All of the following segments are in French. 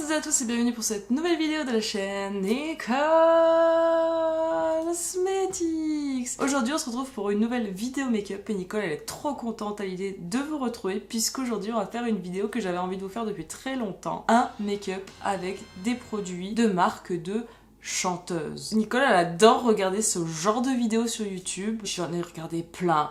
toutes et à tous et bienvenue pour cette nouvelle vidéo de la chaîne Nicole Cosmetics. Aujourd'hui on se retrouve pour une nouvelle vidéo make-up et Nicole elle est trop contente à l'idée de vous retrouver puisqu'aujourd'hui on va faire une vidéo que j'avais envie de vous faire depuis très longtemps. Un make-up avec des produits de marque de chanteuse. Nicole elle adore regarder ce genre de vidéos sur YouTube. J'en ai regardé plein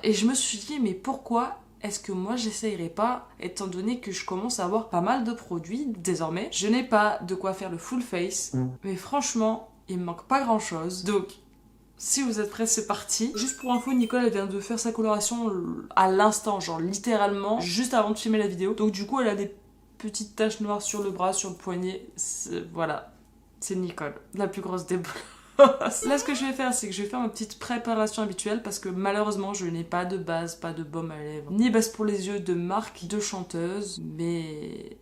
et je me suis dit mais pourquoi est-ce que moi j'essayerais pas, étant donné que je commence à avoir pas mal de produits désormais. Je n'ai pas de quoi faire le full face, mais franchement, il me manque pas grand chose. Donc, si vous êtes prêts, c'est parti. Juste pour info, Nicole elle vient de faire sa coloration à l'instant, genre littéralement, juste avant de filmer la vidéo. Donc du coup, elle a des petites taches noires sur le bras, sur le poignet. Voilà, c'est Nicole, la plus grosse des boules. Là ce que je vais faire c'est que je vais faire ma petite préparation habituelle parce que malheureusement je n'ai pas de base, pas de baume à lèvres, ni base pour les yeux de marque de chanteuse, mais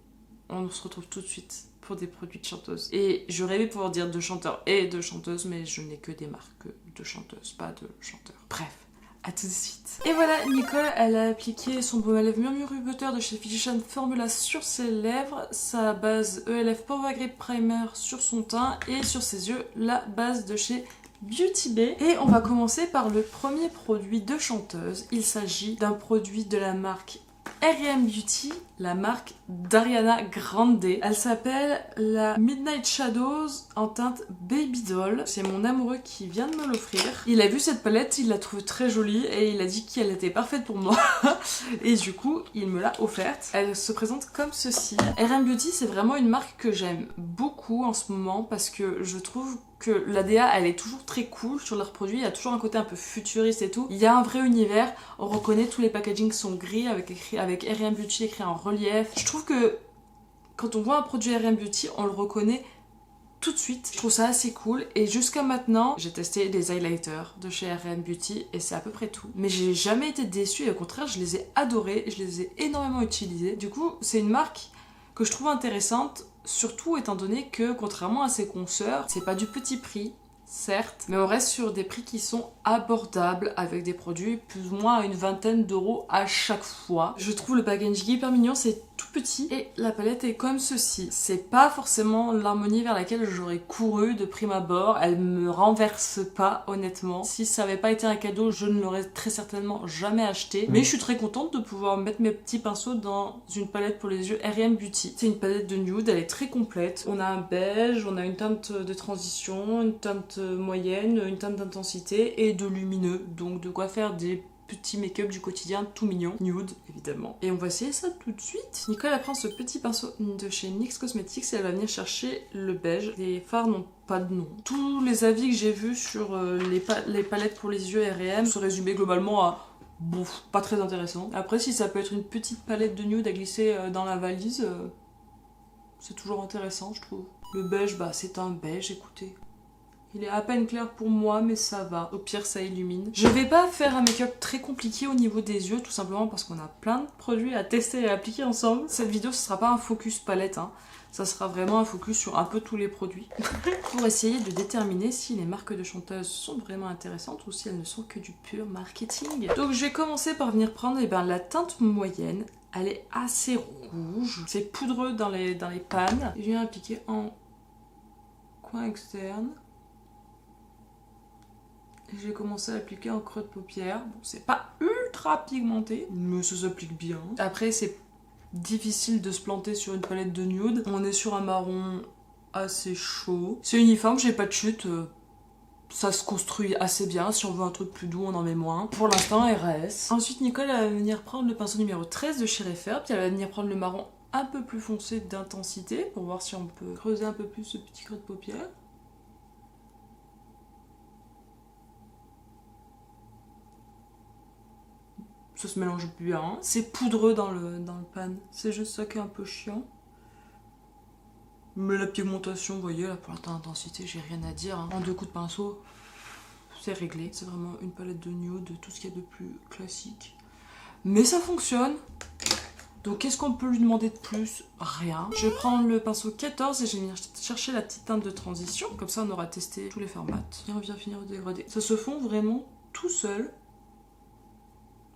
on se retrouve tout de suite pour des produits de chanteuse. Et je rêvais pouvoir dire de chanteur et de chanteuse, mais je n'ai que des marques de chanteuses, pas de chanteurs. Bref, à tout de suite. Et voilà, Nicole, elle a appliqué son baume à lèvres Murmure Butter de chez Physicians Formula sur ses lèvres, sa base ELF Power Grip Primer sur son teint et sur ses yeux, la base de chez Beauty Bay. Et on va commencer par le premier produit de chanteuse. Il s'agit d'un produit de la marque R&M Beauty, la marque d'Ariana Grande. Elle s'appelle la Midnight Shadows en teinte Baby Doll. C'est mon amoureux qui vient de me l'offrir. Il a vu cette palette, il l'a trouvée très jolie et il a dit qu'elle était parfaite pour moi. Et du coup, il me l'a offerte. Elle se présente comme ceci. R&M Beauty, c'est vraiment une marque que j'aime beaucoup en ce moment parce que je trouve que l'ADA elle est toujours très cool sur leurs produits, il y a toujours un côté un peu futuriste et tout. Il y a un vrai univers, on reconnaît tous les packagings sont gris avec R&M Beauty écrit en relief. Je trouve que quand on voit un produit R&M Beauty, on le reconnaît tout de suite. Je trouve ça assez cool et jusqu'à maintenant, j'ai testé des highlighters de chez R&M Beauty et c'est à peu près tout. Mais j'ai jamais été déçue et au contraire, je les ai adorés, je les ai énormément utilisés. Du coup, c'est une marque que je trouve intéressante. Surtout étant donné que, contrairement à ses consoeurs, c'est pas du petit prix, certes, mais on reste sur des prix qui sont abordables avec des produits plus ou moins à une vingtaine d'euros à chaque fois. Je trouve le packaging hyper mignon, c'est tout petit et la palette est comme ceci. C'est pas forcément l'harmonie vers laquelle j'aurais couru de prime abord, elle me renverse pas honnêtement. Si ça avait pas été un cadeau, je ne l'aurais très certainement jamais acheté. Mais je suis très contente de pouvoir mettre mes petits pinceaux dans une palette pour les yeux R&M Beauty. C'est une palette de nude, elle est très complète. On a un beige, on a une teinte de transition, une teinte moyenne, une teinte d'intensité et de lumineux. Donc de quoi faire des petit make-up du quotidien tout mignon, nude évidemment. Et on va essayer ça tout de suite. Nicole elle prend ce petit pinceau de chez NYX Cosmetics et elle va venir chercher le beige. Les fards n'ont pas de nom. Tous les avis que j'ai vus sur les palettes pour les yeux R&M se résumaient globalement à bouf, pas très intéressant. Après si ça peut être une petite palette de nude à glisser dans la valise, c'est toujours intéressant je trouve. Le beige, bah c'est un beige, écoutez. Il est à peine clair pour moi, mais ça va. Au pire, ça illumine. Je vais pas faire un make-up très compliqué au niveau des yeux, tout simplement parce qu'on a plein de produits à tester et à appliquer ensemble. Cette vidéo, ce sera pas un focus palette, hein. Ça sera vraiment un focus sur un peu tous les produits. Pour essayer de déterminer si les marques de chanteuses sont vraiment intéressantes ou si elles ne sont que du pur marketing. Donc je vais commencer par venir prendre la teinte moyenne. Elle est assez rouge. C'est poudreux dans les pannes. Je viens appliquer en coin externe. J'ai commencé à l'appliquer en creux de paupière. Bon, c'est pas ultra pigmenté, mais ça s'applique bien. Après, c'est difficile de se planter sur une palette de nude. On est sur un marron assez chaud. C'est uniforme, j'ai pas de chute. Ça se construit assez bien. Si on veut un truc plus doux, on en met moins. Pour l'instant, RAS. Ensuite, Nicole elle va venir prendre le pinceau numéro 13 de chez Refer. Puis elle va venir prendre le marron un peu plus foncé d'intensité pour voir si on peut creuser un peu plus ce petit creux de paupière. Ça se mélange bien. C'est poudreux dans le pan. C'est juste ça qui est un peu chiant. Mais la pigmentation, vous voyez, là pour la teinte d'intensité, j'ai rien à dire. Hein. En 2 coups de pinceau, c'est réglé. C'est vraiment une palette de nude, tout ce qu'il y a de plus classique. Mais ça fonctionne. Donc qu'est-ce qu'on peut lui demander de plus? Rien. Je vais prendre le pinceau 14 et je vais venir chercher la petite teinte de transition. Comme ça, on aura testé tous les formats. Et on vient finir au dégradé. Ça se fond vraiment tout seul.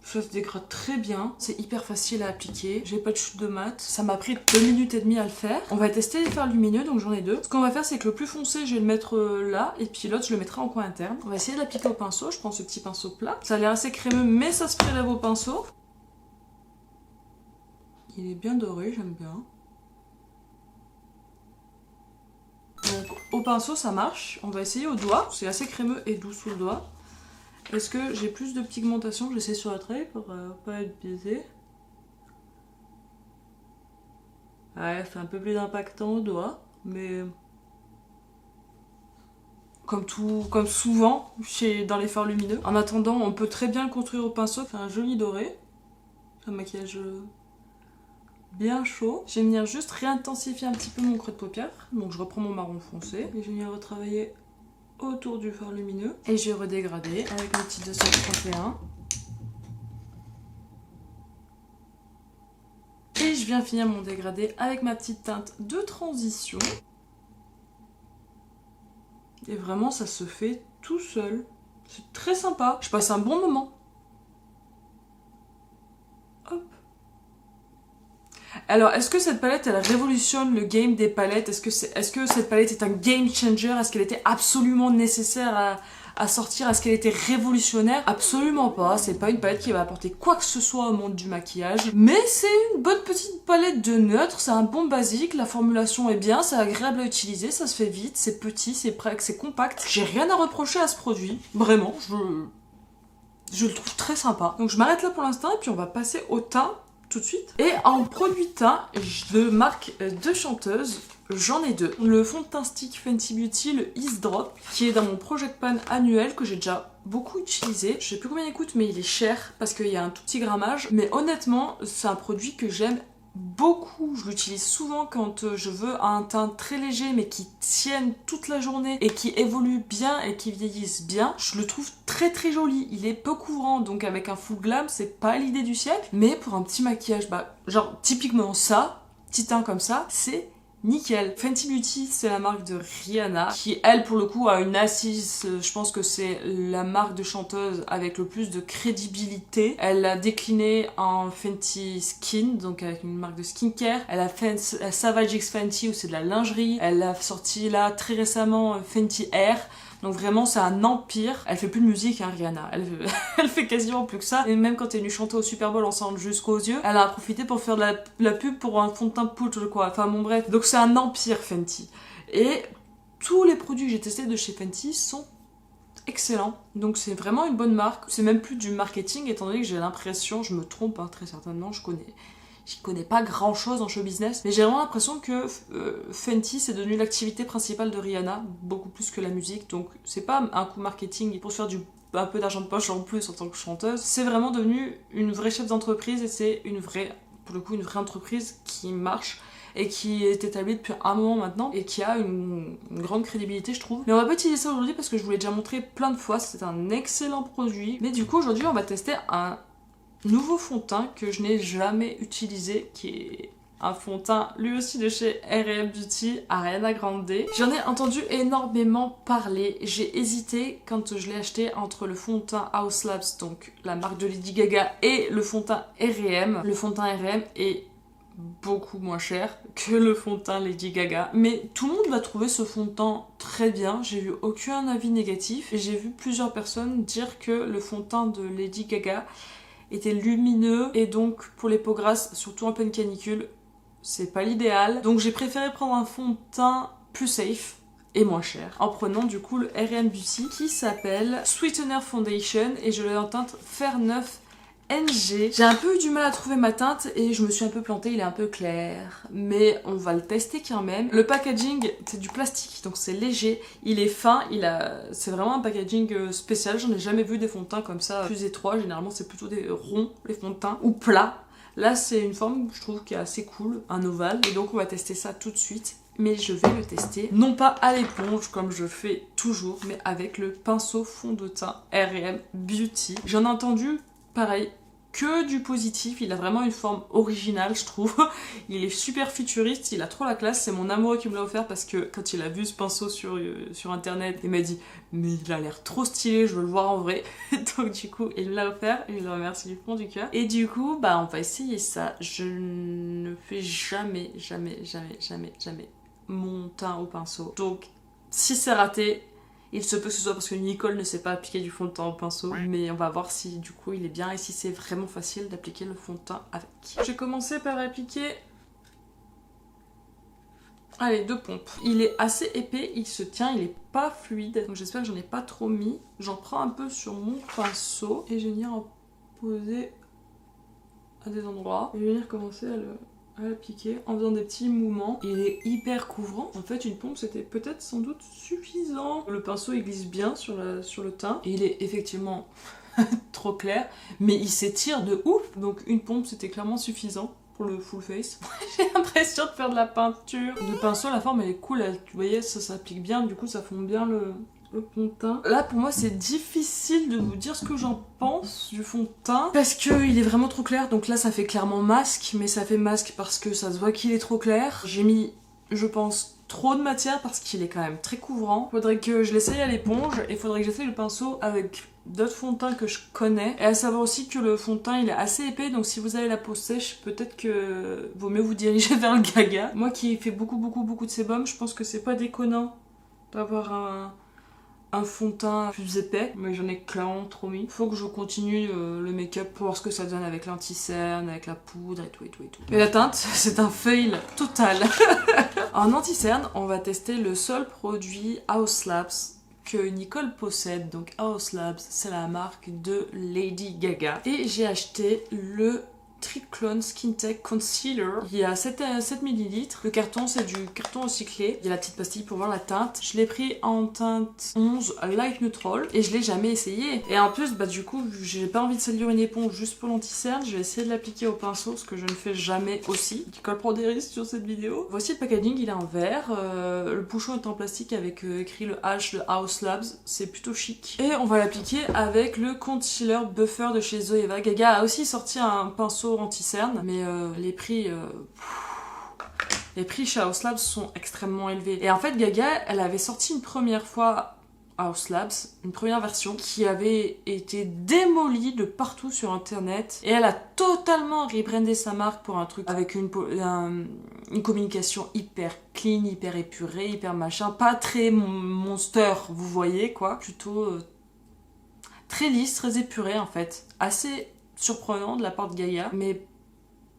Ça se dégrade très bien, c'est hyper facile à appliquer, j'ai pas de chute de mat, ça m'a pris 2 minutes et demie à le faire. On va tester les fards lumineux, donc j'en ai deux. Ce qu'on va faire, c'est que le plus foncé, je vais le mettre là, et puis l'autre, je le mettrai en coin interne. On va essayer de l'appliquer au pinceau, je prends ce petit pinceau plat. Ça a l'air assez crémeux, mais ça se prélève au pinceau. Il est bien doré, j'aime bien. Donc au pinceau, ça marche. On va essayer au doigt, c'est assez crémeux et doux sous le doigt. Est-ce que j'ai plus de pigmentation? J'essaie sur la trait pour pas être biaisé. Ouais, c'est un peu plus impactant au doigt, mais comme souvent dans les fards lumineux. En attendant, on peut très bien le construire au pinceau. C'est un joli doré, un maquillage bien chaud. Je vais venir juste réintensifier un petit peu mon creux de paupière. Donc je reprends mon marron foncé et je vais venir retravailler autour du fard lumineux et je vais redégrader avec mon petit 231 et je viens finir mon dégradé avec ma petite teinte de transition et vraiment ça se fait tout seul, c'est très sympa, je passe un bon moment. Hop. Alors, est-ce que cette palette, elle révolutionne le game des palettes? Est-ce que cette palette est un game changer? Est-ce qu'elle était absolument nécessaire à sortir? Est-ce qu'elle était révolutionnaire? Absolument pas. C'est pas une palette qui va apporter quoi que ce soit au monde du maquillage. Mais c'est une bonne petite palette de neutre. C'est un bon basique. La formulation est bien. C'est agréable à utiliser. Ça se fait vite. C'est petit. C'est compact. J'ai rien à reprocher à ce produit. Vraiment. Je le trouve très sympa. Donc je m'arrête là pour l'instant. Et puis on va passer au teint tout de suite. Et en produit teint de marque de chanteuse, j'en ai deux. Le fond de teint stick Fenty Beauty, le Ease Drop, qui est dans mon Project Pan annuel que j'ai déjà beaucoup utilisé. Je sais plus combien il coûte, mais il est cher parce qu'il y a un tout petit grammage. Mais honnêtement, c'est un produit que j'aime beaucoup. Je l'utilise souvent quand je veux un teint très léger mais qui tienne toute la journée et qui évolue bien et qui vieillisse bien. Je le trouve très très joli. Il est peu couvrant, donc avec un full glam, c'est pas l'idée du siècle. Mais pour un petit maquillage, genre typiquement ça, petit teint comme ça, c'est nickel. Fenty Beauty, c'est la marque de Rihanna, qui elle pour le coup a une assise, je pense que c'est la marque de chanteuse avec le plus de crédibilité. Elle l'a décliné en Fenty Skin, donc avec une marque de skincare. Elle a fait Savage X Fenty où c'est de la lingerie. Elle a sorti là très récemment Fenty Air. Donc vraiment c'est un empire. Elle fait plus de musique hein, Rihanna, elle fait quasiment plus que ça. Et même quand elle est venue chanter au Super Bowl ensemble jusqu'aux yeux, elle a profité pour faire de la pub pour un fond de teint poudre quoi. Enfin bon bref, donc c'est un empire Fenty. Et tous les produits que j'ai testés de chez Fenty sont excellents. Donc c'est vraiment une bonne marque. C'est même plus du marketing étant donné que j'ai l'impression, je me trompe hein, très certainement, je connais pas grand chose en show business, mais j'ai vraiment l'impression que Fenty c'est devenu l'activité principale de Rihanna, beaucoup plus que la musique, donc c'est pas un coup marketing pour se faire un peu d'argent de poche en plus en tant que chanteuse, c'est vraiment devenu une vraie chef d'entreprise et c'est pour le coup une vraie entreprise qui marche et qui est établie depuis un moment maintenant et qui a une grande crédibilité je trouve. Mais on va pas utiliser ça aujourd'hui parce que je vous l'ai déjà montré plein de fois, c'est un excellent produit, mais du coup aujourd'hui on va tester un nouveau fond de teint que je n'ai jamais utilisé, qui est un fond de teint lui aussi de chez R&M Beauty, Ariana Grande. J'en ai entendu énormément parler, j'ai hésité quand je l'ai acheté entre le fond de teint House Labs, donc la marque de Lady Gaga, et le fond de teint R&M. Le fond de teint R&M est beaucoup moins cher que le fond de teint Lady Gaga, mais tout le monde va trouver ce fond de teint très bien, j'ai vu aucun avis négatif et j'ai vu plusieurs personnes dire que le fond de teint de Lady Gaga était lumineux et donc pour les peaux grasses, surtout en pleine canicule, c'est pas l'idéal. Donc j'ai préféré prendre un fond de teint plus safe et moins cher en prenant du coup le R&M Beauty qui s'appelle Sweetener Foundation et je l'ai en teinte Fer 9 NG. J'ai un peu eu du mal à trouver ma teinte et je me suis un peu plantée, il est un peu clair. Mais on va le tester quand même. Le packaging, c'est du plastique, donc c'est léger. Il est fin, c'est vraiment un packaging spécial. J'en ai jamais vu des fonds de teint comme ça, plus étroits. Généralement, c'est plutôt des ronds, les fonds de teint, ou plats. Là, c'est une forme, je trouve, qui est assez cool, un ovale. Et donc, on va tester ça tout de suite. Mais je vais le tester, non pas à l'éponge comme je fais toujours, mais avec le pinceau fond de teint R&M Beauty. J'en ai entendu, pareil, que du positif, il a vraiment une forme originale je trouve, il est super futuriste, il a trop la classe, c'est mon amoureux qui me l'a offert parce que quand il a vu ce pinceau sur internet, il m'a dit mais il a l'air trop stylé, je veux le voir en vrai, donc du coup il me l'a offert et je le remercie du fond du cœur. Et du coup bah on va essayer ça, je ne fais jamais mon teint au pinceau, donc si c'est raté, il se peut que ce soit parce que Nicole ne sait pas appliquer du fond de teint au pinceau, mais on va voir si du coup il est bien et si c'est vraiment facile d'appliquer le fond de teint avec. J'ai commencé par appliquer, allez, 2 pompes. Il est assez épais, il se tient, il est pas fluide, donc j'espère que j'en ai pas trop mis. J'en prends un peu sur mon pinceau et je vais venir en poser à des endroits. Et je vais venir commencer à l'appliquer en faisant des petits mouvements. Il est hyper couvrant. En fait, une pompe, c'était peut-être sans doute suffisant. Le pinceau, il glisse bien sur le teint. Et il est effectivement trop clair, mais il s'étire de ouf. Donc une pompe, c'était clairement suffisant pour le full face. J'ai l'impression de faire de la peinture. Le pinceau, la forme, elle est cool. Vous voyez, ça s'applique bien. Du coup, ça fond bien le fond de teint. Là pour moi c'est difficile de vous dire ce que j'en pense du fond de teint parce qu'il est vraiment trop clair, donc là ça fait clairement masque, mais ça fait masque parce que ça se voit qu'il est trop clair. J'ai mis, je pense, trop de matière parce qu'il est quand même très couvrant. Faudrait que je l'essaye à l'éponge et faudrait que j'essaye le pinceau avec d'autres fonds de teint que je connais. Et à savoir aussi que le fond de teint il est assez épais, donc si vous avez la peau sèche, peut-être que vaut mieux vous diriger vers le Gaga. Moi qui fais beaucoup de sébum, je pense que c'est pas déconnant d'avoir un fond de teint plus épais, mais j'en ai clairement trop mis. Faut que je continue le make-up pour voir ce que ça donne avec l'anti-cerne, avec la poudre et tout. Et la teinte, c'est un fail total. En anti-cerne, on va tester le seul produit Haus Labs que Nicole possède. Donc Haus Labs, c'est la marque de Lady Gaga. Et j'ai acheté le Triclone Skin Tech Concealer. Il y a 7 ml. Le carton, c'est du carton recyclé. Il y a la petite pastille pour voir la teinte. Je l'ai pris en teinte 11 Light Neutral et je l'ai jamais essayé. Et en plus, bah du coup, j'ai pas envie de salir une éponge juste pour l'anti-cerne. Je vais essayer de l'appliquer au pinceau, ce que je ne fais jamais aussi. Nicole prend des risques sur cette vidéo. Voici le packaging, il est en verre. Le bouchon est en plastique avec écrit le H de Haus Labs. C'est plutôt chic. Et on va l'appliquer avec le concealer buffer de chez Zoeva. Gaga a aussi sorti un pinceau anti-cerne, mais les prix chez Haus Labs sont extrêmement élevés. Et en fait, Gaga, elle avait sorti une première fois Haus Labs, une première version qui avait été démolie de partout sur internet, et elle a totalement rebrandé sa marque pour un truc avec une communication hyper clean, hyper épurée, hyper machin, pas très monster, vous voyez quoi, plutôt très lisse, très épurée en fait, assez surprenant de la part de Gaga, mais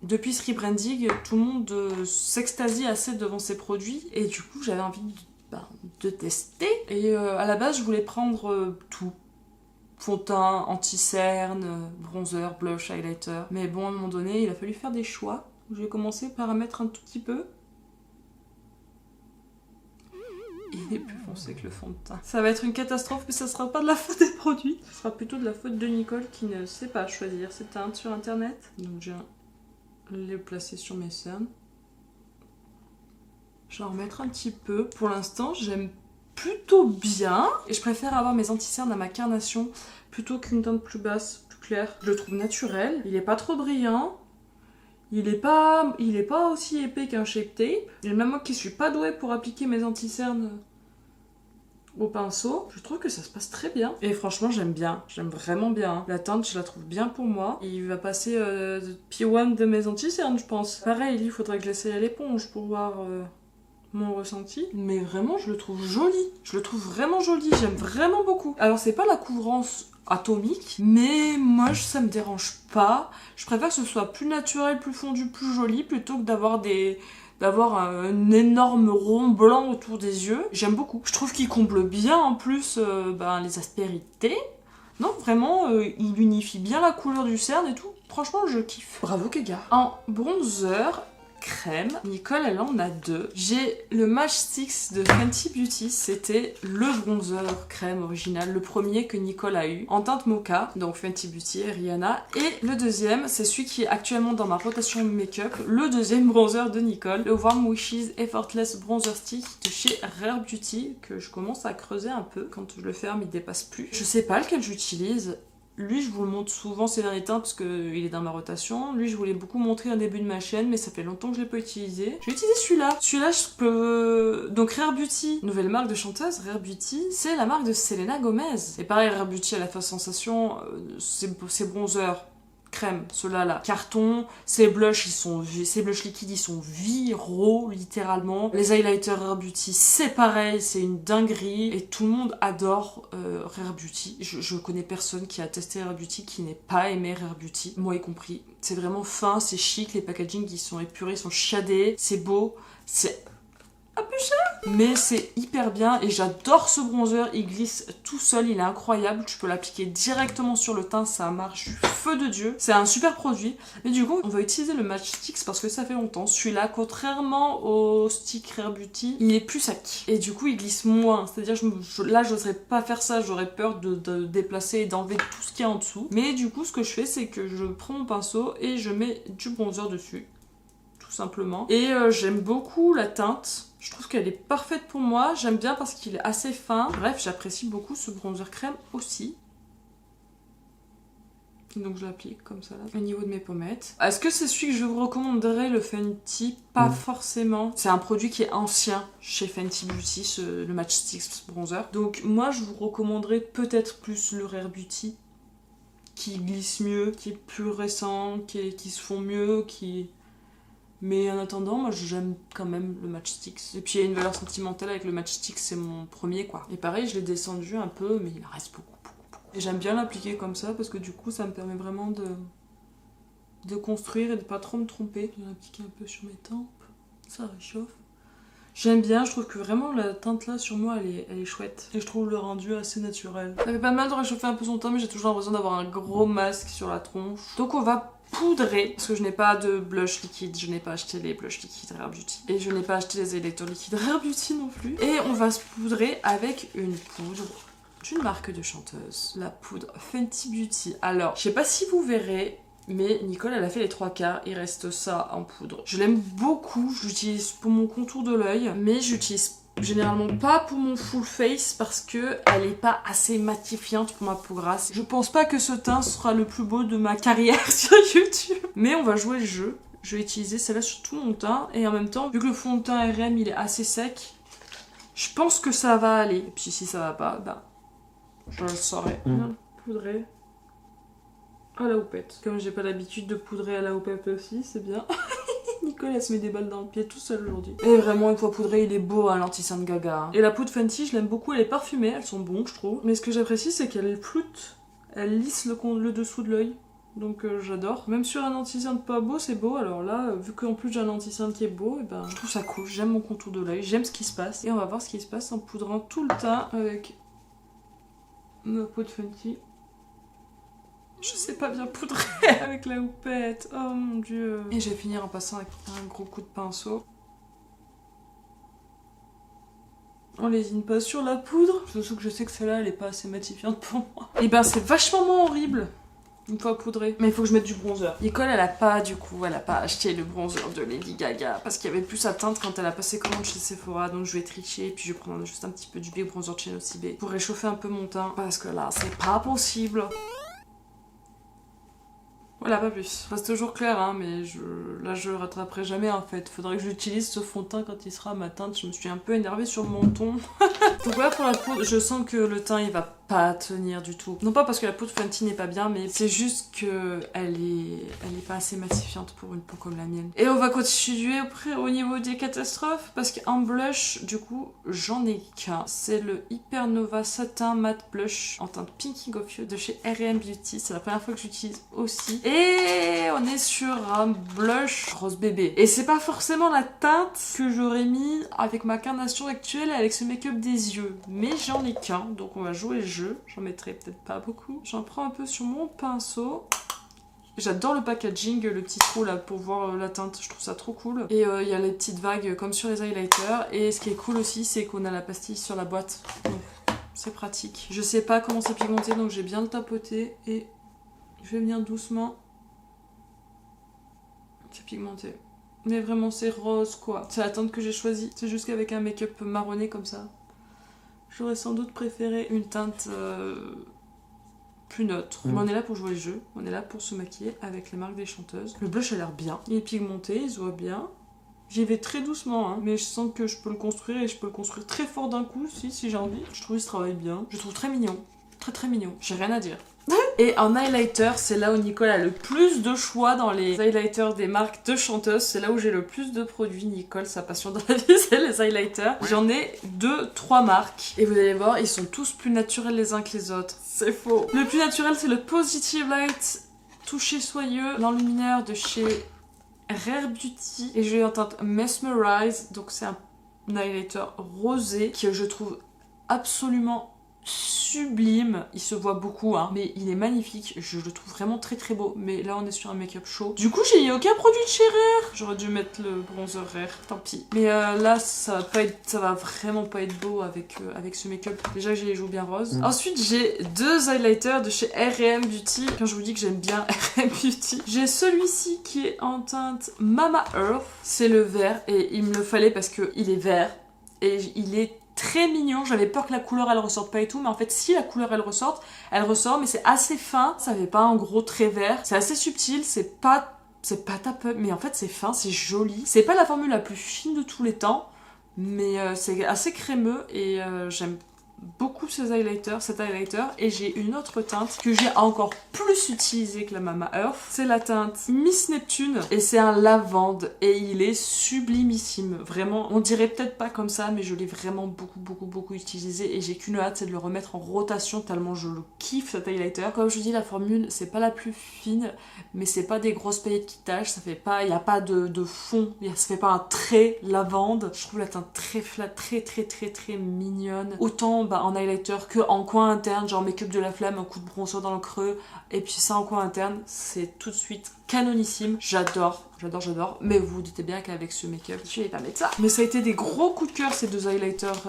depuis ce rebranding, tout le monde s'extasie assez devant ses produits et du coup j'avais envie de tester. Et à la base je voulais prendre tout, fond de teint, anti-cerne, bronzer, blush, highlighter, mais bon à un moment donné il a fallu faire des choix. Je vais commencer par en mettre un tout petit peu. Il est plus foncé que le fond de teint. Ça va être une catastrophe, mais ça sera pas de la faute des produits. Ça sera plutôt de la faute de Nicole qui ne sait pas choisir ses teintes sur internet. Donc je vais les placer sur mes cernes. Je vais en remettre un petit peu. Pour l'instant, j'aime plutôt bien. Et je préfère avoir mes anti-cernes à ma carnation plutôt qu'une teinte plus basse, plus claire. Je le trouve naturel. Il est pas trop brillant. Il est pas aussi épais qu'un Shape Tape. Et même moi qui suis pas douée pour appliquer mes anti-cernes au pinceau, je trouve que ça se passe très bien. Et franchement, j'aime bien. J'aime vraiment bien. La teinte, je la trouve bien pour moi. Il va passer P1 de mes anti-cernes, je pense. Pareil, il faudrait que je l'essaye à l'éponge pour voir mon ressenti. Mais vraiment, je le trouve joli. Je le trouve vraiment joli. J'aime vraiment beaucoup. Alors, c'est pas la couvrance atomique, mais moi ça me dérange pas. Je préfère que ce soit plus naturel, plus fondu, plus joli, plutôt que d'avoir un énorme rond blanc autour des yeux. J'aime beaucoup. Je trouve qu'il comble bien en plus les aspérités. Non, vraiment, il unifie bien la couleur du cerne et tout. Franchement, je kiffe. Bravo Gaga. En bronzer crème, Nicole elle en a 2. J'ai le Match Stix de Fenty Beauty, c'était le bronzer crème original, le premier que Nicole a eu en teinte mocha, donc Fenty Beauty et Rihanna. Et le deuxième, c'est celui qui est actuellement dans ma rotation make-up, le deuxième bronzer de Nicole, le Warm Wishes Effortless Bronzer Stick de chez Rare Beauty, que je commence à creuser un peu. Quand je le ferme, il dépasse plus. Je sais pas lequel j'utilise. Lui, je vous le montre souvent ces derniers temps parce qu'il est dans ma rotation. Lui, je voulais beaucoup montrer un début de ma chaîne, mais ça fait longtemps que je l'ai pas utilisé. Je vais utiliser celui-là. Celui-là, je peux... Donc Rare Beauty, nouvelle marque de chanteuse, Rare Beauty, c'est la marque de Selena Gomez. Et pareil, Rare Beauty, elle a fait sensation, ses bronzers, crème, ceux-là là, carton, ces blushs liquides ils sont viraux littéralement. Les highlighters Rare Beauty c'est pareil, c'est une dinguerie et tout le monde adore Rare Beauty. Je connais personne qui a testé Rare Beauty qui n'ait pas aimé Rare Beauty, moi y compris. C'est vraiment fin, c'est chic, les packaging ils sont épurés, ils sont shadés, c'est beau, c'est un peu cher, mais c'est hyper bien et j'adore ce bronzer, il glisse tout seul, il est incroyable, tu peux l'appliquer directement sur le teint, ça marche du feu de Dieu, c'est un super produit. Mais du coup, on va utiliser le Match Stix parce que ça fait longtemps, celui-là, contrairement au stick Rare Beauty, il est plus sec et du coup il glisse moins, c'est-à-dire là j'oserais pas faire ça, j'aurais peur de déplacer et d'enlever tout ce qu'il y a en dessous. Mais du coup ce que je fais c'est que je prends mon pinceau et je mets du bronzer dessus, simplement. Et j'aime beaucoup la teinte. Je trouve qu'elle est parfaite pour moi. J'aime bien parce qu'il est assez fin. Bref, j'apprécie beaucoup ce bronzer crème aussi. Donc je l'applique comme ça là, au niveau de mes pommettes. Est-ce que c'est celui que je vous recommanderais, le Fenty? Pas forcément. C'est un produit qui est ancien chez Fenty Beauty, le Match Stix bronzer. Donc moi je vous recommanderais peut-être plus le Rare Beauty, qui glisse mieux, qui est plus récent, qui se fond mieux, Mais en attendant, moi j'aime quand même le Match Stix. Et puis il y a une valeur sentimentale avec le Match Stix, c'est mon premier quoi. Et pareil, je l'ai descendu un peu, mais il en reste beaucoup. Et j'aime bien l'appliquer comme ça parce que du coup ça me permet vraiment de construire et de pas trop me tromper. Je vais l'appliquer un peu sur mes tempes, ça réchauffe. J'aime bien, je trouve que vraiment la teinte là sur moi elle est chouette. Et je trouve le rendu assez naturel. Ça fait pas mal de réchauffer un peu son teint, mais j'ai toujours l'impression d'avoir un gros masque sur la tronche. Donc on va poudrer, parce que je n'ai pas de blush liquide, je n'ai pas acheté les blush liquides Rare Beauty. Et je n'ai pas acheté les highlighters liquides Rare Beauty non plus. Et on va se poudrer avec une poudre d'une marque de chanteuse. La poudre Fenty Beauty. Alors, je sais pas si vous verrez, mais Nicole elle a fait les 3/4, il reste ça en poudre. Je l'aime beaucoup, je l'utilise pour mon contour de l'œil, mais j'utilise généralement pas pour mon full face parce que elle est pas assez matifiante pour ma peau grasse. Je pense pas que ce teint sera le plus beau de ma carrière sur YouTube. Mais on va jouer le jeu. Je vais utiliser celle-là sur tout mon teint et en même temps, vu que le fond de teint RM il est assez sec, je pense que ça va aller. Et puis si ça va pas, ben je le saurai. Bien poudrer à la houppette. Comme j'ai pas l'habitude de poudrer à la houppette aussi, c'est bien. Nicole elle se met des balles dans le pied tout seul aujourd'hui. Et vraiment une fois poudré il est beau hein, l'anti-Sainte Gaga. Et la poudre Fenty je l'aime beaucoup, elle est parfumée, elles sont bonnes je trouve. Mais ce que j'apprécie c'est qu'elle floute, elle lisse le dessous de l'œil. Donc j'adore. Même sur un anti-Sainte pas beau c'est beau, alors là vu qu'en plus j'ai un anti-Sainte qui est beau, et ben je trouve ça cool, j'aime mon contour de l'œil, j'aime ce qui se passe. Et on va voir ce qui se passe en poudrant tout le teint avec ma poudre Fenty. Je sais pas bien poudrer avec la houppette, oh mon dieu. Et je vais finir en passant avec un gros coup de pinceau. On lésine pas sur la poudre, surtout que je sais que celle-là elle est pas assez matifiante pour moi. Et ben c'est vachement moins horrible une fois poudré. Mais il faut que je mette du bronzer. Nicole elle a pas acheté le bronzer de Lady Gaga parce qu'il y avait plus sa teinte quand elle a passé commande chez Sephora, donc je vais tricher et puis je vais prendre juste un petit peu du Big Bronzer de chez Nocibé pour réchauffer un peu mon teint parce que là c'est pas possible. Voilà, pas plus. Ça reste toujours clair, hein, mais là je rattraperai jamais en fait. Faudrait que j'utilise ce fond de teint quand il sera à ma teinte. Je me suis un peu énervée sur le menton. Donc voilà pour la poudre, je sens que le teint il va pas tenir du tout. Non pas parce que la poudre Fenty n'est pas bien, mais c'est juste que elle est pas assez matifiante pour une peau comme la mienne. Et on va continuer au niveau des catastrophes, parce qu'en blush, du coup, j'en ai qu'un. C'est le Hyper Nova Satin Matte Blush en teinte Pinking of You de chez R&M Beauty. C'est la première fois que j'utilise aussi. Et on est sur un blush rose bébé. Et c'est pas forcément la teinte que j'aurais mis avec ma carnation actuelle avec ce make-up des yeux. Mais j'en ai qu'un, donc on va jouer le jeu. J'en mettrai peut-être pas beaucoup. J'en prends un peu sur mon pinceau. J'adore le packaging, le petit trou là pour voir la teinte, je trouve ça trop cool. Et il y a les petites vagues comme sur les highlighters. Et ce qui est cool aussi, c'est qu'on a la pastille sur la boîte. Donc c'est pratique. Je sais pas comment c'est pigmenté, donc j'ai bien le tapoter. Et je vais venir doucement. C'est pigmenté. Mais vraiment c'est rose quoi. C'est la teinte que j'ai choisie. C'est juste qu'avec un make-up marronné comme ça, j'aurais sans doute préféré une teinte plus neutre. Mais on est là pour jouer le jeu, on est là pour se maquiller avec les marques des chanteuses. Le blush a l'air bien, il est pigmenté, il se voit bien. J'y vais très doucement, hein, mais je sens que je peux le construire et je peux le construire très fort d'un coup si j'ai envie. Je trouve qu'il se travaille bien. Je le trouve très mignon. Très mignon. J'ai rien à dire. Et en highlighter, c'est là où Nicole a le plus de choix dans les highlighters des marques de chanteuses. C'est là où j'ai le plus de produits. Nicole, sa passion dans la vie, c'est les highlighters. J'en ai 2-3 marques. Et vous allez voir, ils sont tous plus naturels les uns que les autres. C'est faux. Le plus naturel, c'est le Positive Light touché soyeux, l'enlumineur de chez Rare Beauty. Et je l'ai en teinte Mesmerize. Donc c'est un highlighter rosé que je trouve absolument sublime. Il se voit beaucoup, hein, mais il est magnifique. Je le trouve vraiment très beau. Mais là, on est sur un make-up chaud. Du coup, j'ai eu aucun produit de chez Rare. J'aurais dû mettre le bronzer Rare, tant pis. Mais là, ça va vraiment pas être beau avec ce make-up. Déjà, j'ai les joues bien roses. Ensuite, j'ai 2 highlighters de chez R&M Beauty. Quand je vous dis que j'aime bien R&M Beauty, j'ai celui-ci qui est en teinte Mama Earth. C'est le vert et il me le fallait parce que il est vert et il est très mignon. J'avais peur que la couleur elle ressorte pas et tout, mais en fait si la couleur elle ressort, mais c'est assez fin, ça fait pas un gros trait vert, c'est assez subtil, c'est pas tape, mais en fait c'est fin, c'est joli. C'est pas la formule la plus fine de tous les temps, mais c'est assez crémeux et j'aime beaucoup cet highlighter, et j'ai une autre teinte que j'ai encore plus utilisée que la Mama Earth. C'est la teinte Miss Neptune et c'est un lavande et il est sublimissime. Vraiment, on dirait peut-être pas comme ça, mais je l'ai vraiment beaucoup utilisé et j'ai qu'une hâte, c'est de le remettre en rotation tellement je le kiffe cet highlighter. Comme je vous dis, la formule c'est pas la plus fine, mais c'est pas des grosses paillettes qui tâchent, ça fait pas, y a pas de fond, ça fait pas un trait lavande. Je trouve la teinte très flat, très mignonne. Autant en highlighter que en coin interne, genre make-up de la flamme, un coup de bronzer dans le creux, et puis ça en coin interne, c'est tout de suite canonissime. J'adore. Mais vous vous doutez bien qu'avec ce make-up, je vais pas mettre ça. Mais ça a été des gros coups de cœur ces 2 highlighters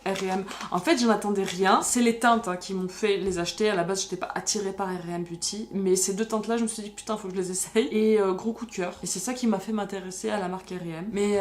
R&M. En fait, j'en attendais rien. C'est les teintes qui m'ont fait les acheter. À la base, j'étais pas attirée par R&M Beauty, mais ces 2 teintes-là, je me suis dit putain, faut que je les essaye. Et gros coup de cœur. Et c'est ça qui m'a fait m'intéresser à la marque R&M. Mais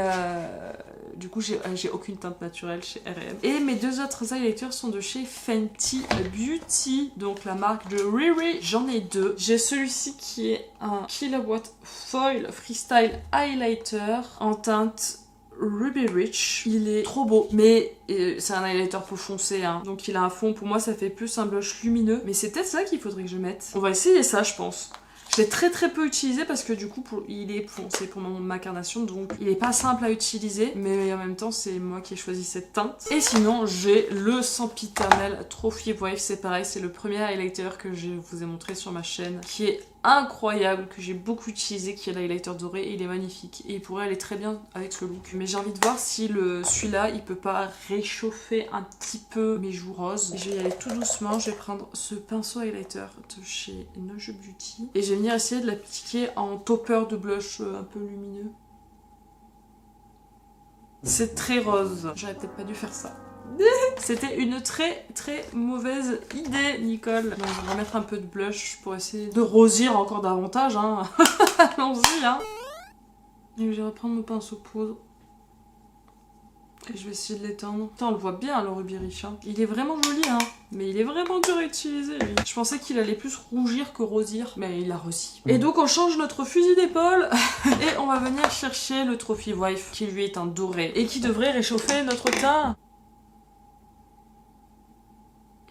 du coup, j'ai aucune teinte naturelle chez R&M. Et mes 2 autres highlighters sont de chez Fenty Beauty, donc la marque de Riri. J'en ai 2. J'ai celui-ci qui est un Killawatt Foil Freestyle Highlighter en teinte Ruby Rich. Il est trop beau, mais c'est un highlighter peau foncé, hein. Donc il a un fond, pour moi ça fait plus un blush lumineux, mais c'est peut-être ça qu'il faudrait que je mette. On va essayer ça, je pense. Je l'ai très peu utilisé parce que du coup il est foncé pour ma carnation, donc il est pas simple à utiliser, mais en même temps c'est moi qui ai choisi cette teinte. Et sinon j'ai le sempiternel Trophy Wife, c'est pareil, c'est le premier highlighter que je vous ai montré sur ma chaîne, qui est incroyable, que j'ai beaucoup utilisé, qui est l'highlighter doré, et il est magnifique et il pourrait aller très bien avec ce look. Mais j'ai envie de voir si celui-là il peut pas réchauffer un petit peu mes joues roses. Et je vais y aller tout doucement. Je vais prendre ce pinceau highlighter de chez Noje Beauty et je vais venir essayer de l'appliquer en topper de blush un peu lumineux. C'est très rose, j'aurais peut-être pas dû faire ça. C'était une très mauvaise idée, Nicole. Donc je vais remettre un peu de blush pour essayer de rosir encore davantage, hein. Allons-y, hein. Et je vais reprendre mon pinceau poudre. Et je vais essayer de l'étendre. Putain, on le voit bien, le Ruby Rich, hein. Il est vraiment joli, hein. Mais il est vraiment dur à utiliser, lui. Je pensais qu'il allait plus rougir que rosir, mais il a rosi. Et donc on change notre fusil d'épaule et on va venir chercher le Trophy Wife, qui lui est un doré et qui devrait réchauffer notre teint.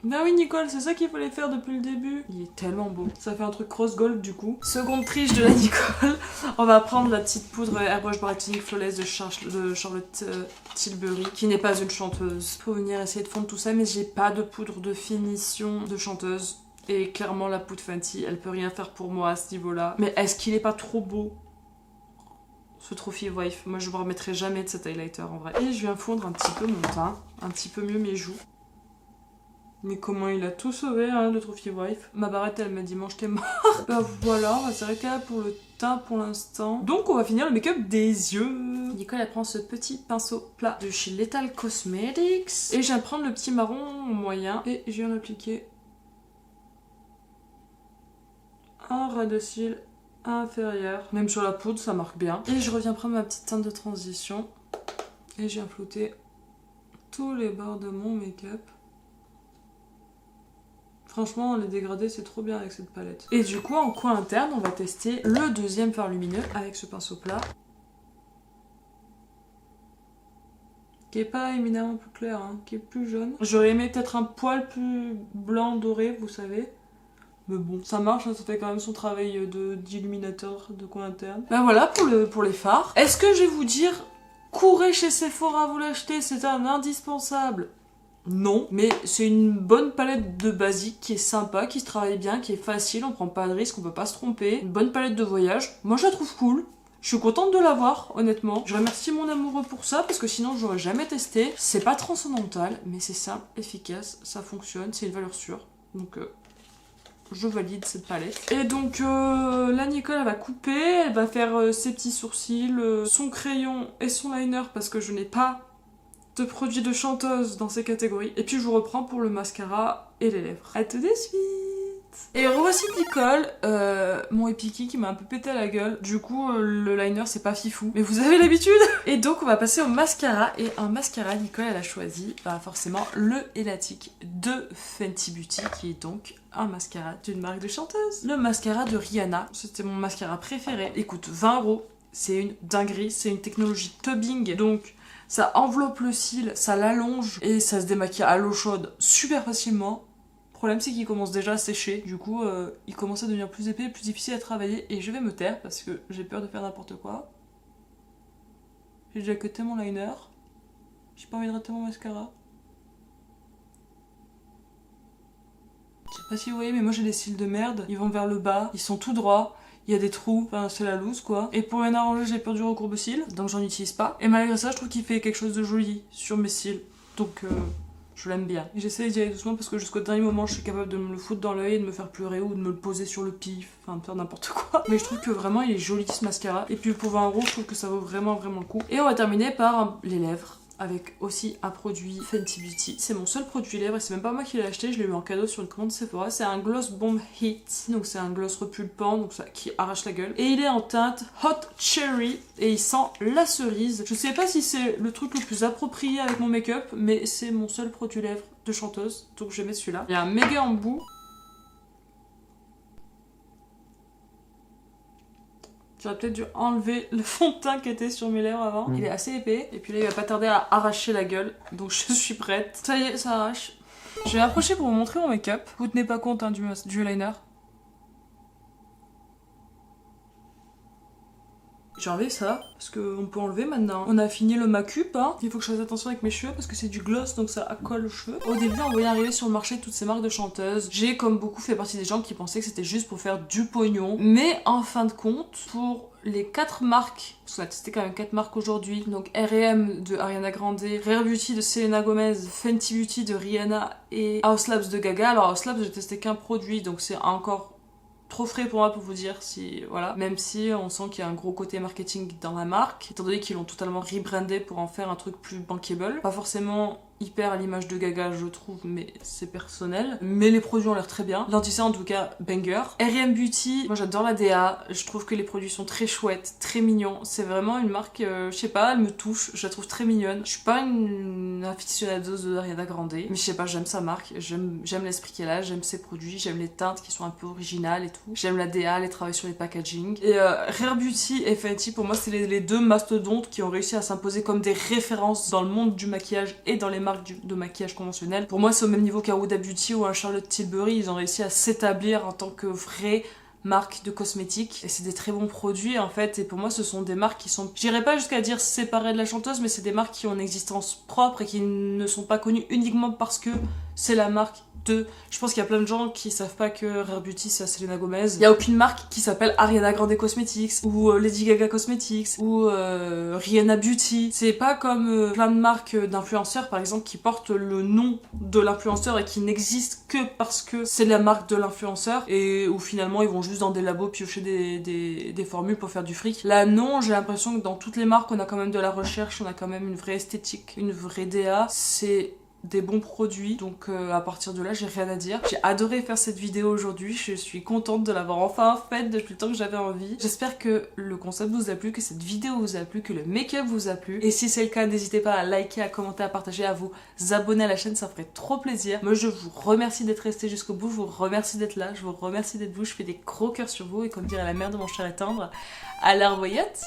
Bah oui Nicole, c'est ça qu'il fallait faire depuis le début. Il est tellement beau. Ça fait un truc rose gold du coup. Seconde triche de la Nicole. On va prendre la petite poudre Airbrush Brightening Flawless de Charlotte Tilbury, qui n'est pas une chanteuse. Faut venir essayer de fondre tout ça, mais j'ai pas de poudre de finition de chanteuse. Et clairement la poudre Fenty, elle peut rien faire pour moi à ce niveau-là. Mais est-ce qu'il est pas trop beau ce Trophy Wife? Moi je ne me remettrai jamais de cet highlighter en vrai. Et je viens fondre un petit peu mon teint, un petit peu mieux mes joues. Mais comment il a tout sauvé, hein, le Trophy Wife. Ma barrette, elle m'a dit mange tes morts. Bah voilà, on va s'arrêter là pour le teint pour l'instant. Donc on va finir le make-up des yeux. Nicole, elle prend ce petit pinceau plat de chez Lethal Cosmetics. Et je viens de prendre le petit marron moyen et je viens l'appliquer un ras de cils inférieur. Même sur la poudre, ça marque bien. Et je reviens prendre ma petite teinte de transition. Et je viens flouter tous les bords de mon make-up. Franchement, les dégradés, c'est trop bien avec cette palette. Et du coup, en coin interne, on va tester le deuxième fard lumineux avec ce pinceau plat. Qui est pas éminemment plus clair, hein, qui est plus jaune. J'aurais aimé peut-être un poil plus blanc doré, vous savez. Mais bon, ça marche, hein, ça fait quand même son travail d'illuminateur de coin interne. Ben voilà pour les fards. Est-ce que je vais vous dire, courez chez Sephora, vous l'achetez, c'est un indispensable? Non, mais c'est une bonne palette de basique qui est sympa, qui se travaille bien, qui est facile, on prend pas de risque, on peut pas se tromper. Une bonne palette de voyage, moi je la trouve cool. Je suis contente de l'avoir, honnêtement. Je remercie mon amoureux pour ça, parce que sinon j'aurais jamais testé. C'est pas transcendantal, mais c'est simple, efficace, ça fonctionne, c'est une valeur sûre. Donc je valide cette palette. Et donc là Nicole elle va couper, elle va faire ses petits sourcils, son crayon et son liner, parce que je n'ai pas de produits de chanteuse dans ces catégories. Et puis je vous reprends pour le mascara et les lèvres. À tout de suite. Et revoici Nicole, mon épiki qui m'a un peu pété à la gueule. Du coup, le liner c'est pas fifou, mais vous avez l'habitude. Et donc on va passer au mascara. Et un mascara, Nicole elle a choisi forcément le Elatic de Fenty Beauty, qui est donc un mascara d'une marque de chanteuse. Le mascara de Rihanna, c'était mon mascara préféré. Écoute, 20 €, c'est une dinguerie, c'est une technologie tubbing. Donc ça enveloppe le cil, ça l'allonge et ça se démaquille à l'eau chaude super facilement. Le problème c'est qu'il commence déjà à sécher, du coup il commence à devenir plus épais, plus difficile à travailler, et je vais me taire parce que j'ai peur de faire n'importe quoi. J'ai déjà cuté mon liner, j'ai pas envie de rater mon mascara. Je sais pas si vous voyez, mais moi j'ai des cils de merde, ils vont vers le bas, ils sont tout droits. Il y a des trous, enfin c'est la loose quoi. Et pour les arranger, j'ai peur du recourbe-cils, donc j'en utilise pas. Et malgré ça, je trouve qu'il fait quelque chose de joli sur mes cils. Donc je l'aime bien. J'essaie d'y aller doucement parce que jusqu'au dernier moment, je suis capable de me le foutre dans l'œil et de me faire pleurer ou de me le poser sur le pif, enfin de faire n'importe quoi. Mais je trouve que vraiment il est joli ce mascara. Et puis pour 20 €, je trouve que ça vaut vraiment le coup. Et on va terminer par les lèvres, avec aussi un produit Fenty Beauty. C'est mon seul produit lèvres et c'est même pas moi qui l'ai acheté, je l'ai eu en cadeau sur une commande Sephora. C'est un Gloss Bomb Heat, donc c'est un gloss repulpant, donc ça qui arrache la gueule. Et il est en teinte Hot Cherry et il sent la cerise. Je sais pas si c'est le truc le plus approprié avec mon make-up, mais c'est mon seul produit lèvres de chanteuse, donc je mets celui-là. Il y a un méga embout. J'aurais peut-être dû enlever le fond de teint qui était sur mes lèvres avant. Il est assez épais. Et puis là, il va pas tarder à arracher la gueule. Donc je suis prête. Ça y est, ça arrache. Je vais m'approcher pour vous montrer mon make-up. Vous tenez pas compte hein, du liner. J'ai enlevé ça, parce qu'on peut enlever maintenant. On a fini le make-up, hein. Il faut que je fasse attention avec mes cheveux, parce que c'est du gloss, donc ça accole aux cheveux. Au début, on voyait arriver sur le marché toutes ces marques de chanteuses. J'ai, comme beaucoup, fait partie des gens qui pensaient que c'était juste pour faire du pognon. Mais en fin de compte, pour les 4 marques, parce qu'on a testé quand même 4 marques aujourd'hui, donc R&M de Ariana Grande, Rare Beauty de Selena Gomez, Fenty Beauty de Rihanna et House Labs de Gaga. Alors House Labs, j'ai testé qu'un produit, donc c'est encore trop frais pour moi pour vous dire si voilà, même si on sent qu'il y a un gros côté marketing dans la marque, étant donné qu'ils l'ont totalement rebrandé pour en faire un truc plus bankable, pas forcément hyper à l'image de Gaga je trouve, mais c'est personnel, mais les produits ont l'air très bien. L'anti-cerne en tout cas banger. R&M Beauty, moi j'adore la DA, je trouve que les produits sont très chouettes, très mignons, c'est vraiment une marque, je sais pas, elle me touche, je la trouve très mignonne. Je suis pas une aficionadeuse de Ariana Grande, mais je sais pas, j'aime sa marque, j'aime l'esprit qu'elle a, j'aime ses produits, j'aime les teintes qui sont un peu originales et tout, j'aime la DA, les travails sur les packaging. Et Rare Beauty et Fenty, pour moi c'est les deux mastodontes qui ont réussi à s'imposer comme des références dans le monde du maquillage et dans les marques de maquillage conventionnel. Pour moi c'est au même niveau qu'un Huda Beauty ou un Charlotte Tilbury, ils ont réussi à s'établir en tant que vraies marques de cosmétiques et c'est des très bons produits en fait, et pour moi ce sont des marques qui sont, j'irais pas jusqu'à dire séparées de la chanteuse, mais c'est des marques qui ont une existence propre et qui ne sont pas connues uniquement parce que c'est la marque de... Je pense qu'il y a plein de gens qui savent pas que Rare Beauty c'est Selena Gomez. Il y a aucune marque qui s'appelle Ariana Grande Cosmetics ou Lady Gaga Cosmetics ou Rihanna Beauty. C'est pas comme plein de marques d'influenceurs par exemple qui portent le nom de l'influenceur et qui n'existent que parce que c'est la marque de l'influenceur et où finalement ils vont juste dans des labos piocher des formules pour faire du fric. Là non, j'ai l'impression que dans toutes les marques on a quand même de la recherche, on a quand même une vraie esthétique, une vraie DA. C'est des bons produits. Donc à partir de là, j'ai rien à dire. J'ai adoré faire cette vidéo aujourd'hui. Je suis contente de l'avoir enfin faite depuis le temps que j'avais envie. J'espère que le concept vous a plu, que cette vidéo vous a plu, que le make-up vous a plu. Et si c'est le cas, n'hésitez pas à liker, à commenter, à partager, à vous abonner à la chaîne, ça ferait trop plaisir. Moi, je vous remercie d'être resté jusqu'au bout. Je vous remercie d'être là. Je vous remercie d'être vous. Je fais des gros cœurs sur vous. Et comme dirait la mère de mon cher et tendre, à la revoyette.